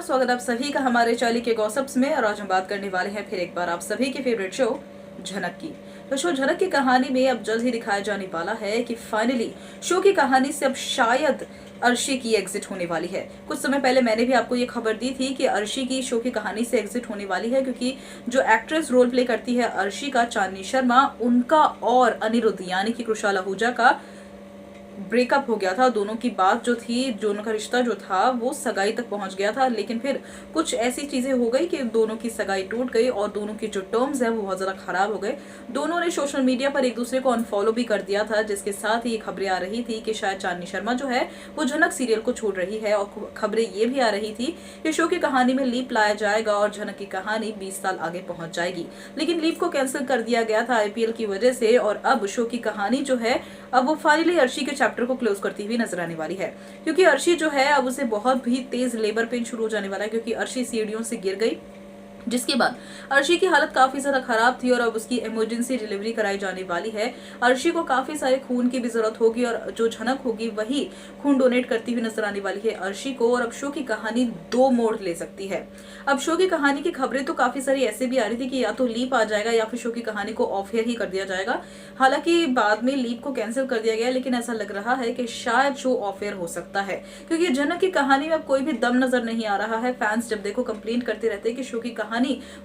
स्वागत आप सभी का हमारे चाली के गॉसिप्स में। और आज हम बात करने वाले हैं फिर एक बार आप सभी के फेवरेट शो झनक की। तो शो झनक की कहानी में अब जल्द ही दिखाया जाने वाला है कि फाइनली शो की कहानी से अब शायद अर्शी की एग्जिट होने वाली है। कुछ समय पहले मैंने भी आपको ये खबर दी थी कि अर्शी की शो की कहानी से एग्जिट होने वाली है, क्योंकि जो एक्ट्रेस रोल प्ले करती है अर्शी का, चांदनी शर्मा, उनका और अनिरुद्ध यानी कि कुशाल आहूजा का ब्रेकअप हो गया था। दोनों की बात जो थी, दोनों का रिश्ता जो था वो सगाई तक पहुंच गया था, लेकिन फिर कुछ ऐसी चीजें हो गई कि दोनों की सगाई टूट गई और दोनों के जो टर्म्स हैं वो बहुत ज्यादा खराब हो गए। दोनों ने सोशल मीडिया पर एक दूसरे को अनफॉलो भी कर दिया था, जिसके साथ ही खबरें आ रही थी कि शायद चांदनी शर्मा जो है वो झनक सीरियल को छोड़ रही है। और खबरें ये भी आ रही थी कि शो की कहानी में लीप लाया जाएगा और झनक की कहानी 20 साल आगे पहुंच जाएगी, लेकिन लीप को कैंसिल कर दिया गया था IPL की वजह से। और अब शो की कहानी जो है अब वो फाइनली अर्शी के चैप्टर को क्लोज करती हुई नजर आने वाली है, क्योंकि अर्शी जो है अब उसे बहुत भी तेज लेबर पेन शुरू हो जाने वाला है, क्योंकि अर्शी सीढ़ियों से गिर गई, जिसके बाद अर्शी की हालत काफी ज्यादा खराब थी और अब उसकी इमरजेंसी डिलीवरी कराई जाने वाली है। अर्शी को काफी सारे खून की भी जरूरत होगी और जो झनक होगी वही खून डोनेट करती हुई नजर आने वाली है अर्शी को। और अब शो की कहानी दो मोड़ ले सकती है। अब शो की कहानी की खबरें तो काफी सारी ऐसे भी आ रही थी कि या तो लीप आ जाएगा या फिर शो की कहानी को ऑफ एयर ही कर दिया जाएगा। हालांकि बाद में लीप को कैंसिल कर दिया गया, लेकिन ऐसा लग रहा है कि शायद शो ऑफ एयर हो सकता है, क्योंकि झनक की कहानी में अब कोई भी दम नजर नहीं आ रहा है। फैंस जब देखो कंप्लेंट करते रहते हैं कि शो की कहानी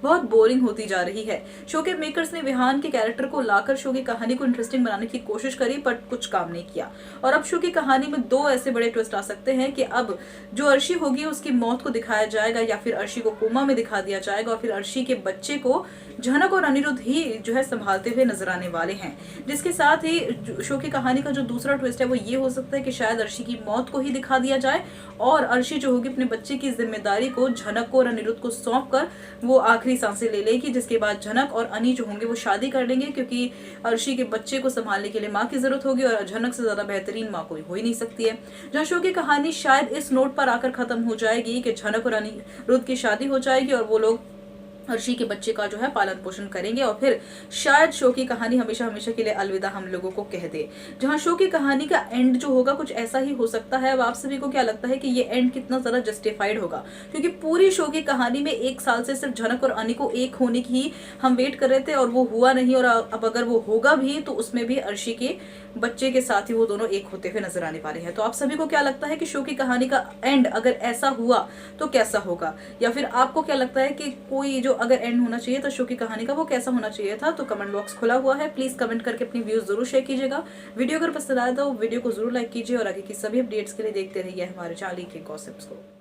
बहुत बोरिंग होती जा रही है। शो के मेकर्स ने विहान के कैरेक्टर को लाकर शो की कहानी को इंटरेस्टिंग बनाने की कोशिश करी, पर कुछ काम नहीं किया। और अब शो की कहानी में दो ऐसे बड़े ट्विस्ट आ सकते हैं कि अब जो अर्शी होगी उसकी मौत को दिखाया जाएगा या फिर अर्शी को कोमा में दिखा दिया जाएगा और फिर अर्शी के बच्चे को झनक और अनिरुद्ध ही जो है संभालते हुए नजर आने वाले हैं। जिसके साथ ही शो की कहानी का जो दूसरा ट्विस्ट है वो ये हो सकता है कि शायद अर्शी की मौत को ही दिखा दिया जाए और अर्शी जो होगी अपने बच्चे की जिम्मेदारी को झनक को और अनिरुद्ध को सौंप कर वो आखिरी सांसें ले लेगी, जिसके बाद झनक और अनी जो होंगे वो शादी कर लेंगे, क्योंकि अर्शी के बच्चे को संभालने के लिए माँ की जरूरत होगी और झनक से ज्यादा बेहतरीन माँ कोई हो ही नहीं सकती है। जहाँ शो की कहानी शायद इस नोट पर आकर खत्म हो जाएगी कि झनक और अनिरुद्ध की शादी हो जाएगी और वो लोग अर्शी के बच्चे का जो है पालन पोषण करेंगे और फिर शायद शो की कहानी हमेशा हमेशा के लिए अलविदा हम लोगों को कह दे। जहां शो की कहानी का एंड जो होगा कुछ ऐसा ही हो सकता है। अब आप सभी को क्या लगता है कि ये एंड कितना ज्यादा जस्टिफाइड होगा, क्योंकि पूरी शो की कहानी में 1 साल से सिर्फ झनक और अनी को एक होने की ही हम वेट कर रहे थे और वो हुआ नहीं। और अब अगर वो होगा भी तो उसमें भी अर्शी के बच्चे के साथ ही वो दोनों एक होते हुए नजर आने वाले हैं। तो आप सभी को क्या लगता है कि शो की कहानी का एंड अगर ऐसा हुआ तो कैसा होगा, या फिर आपको क्या लगता है कि कोई जो अगर एंड होना चाहिए तो शो की कहानी का वो कैसा होना चाहिए था? तो कमेंट बॉक्स खुला हुआ है, प्लीज कमेंट करके अपनी व्यूज जरूर शेयर कीजिएगा। वीडियो अगर पसंद आया तो वीडियो को जरूर लाइक कीजिए और आगे की सभी अपडेट्स के लिए देखते रहिए हमारे चाली के गॉसिप्स को।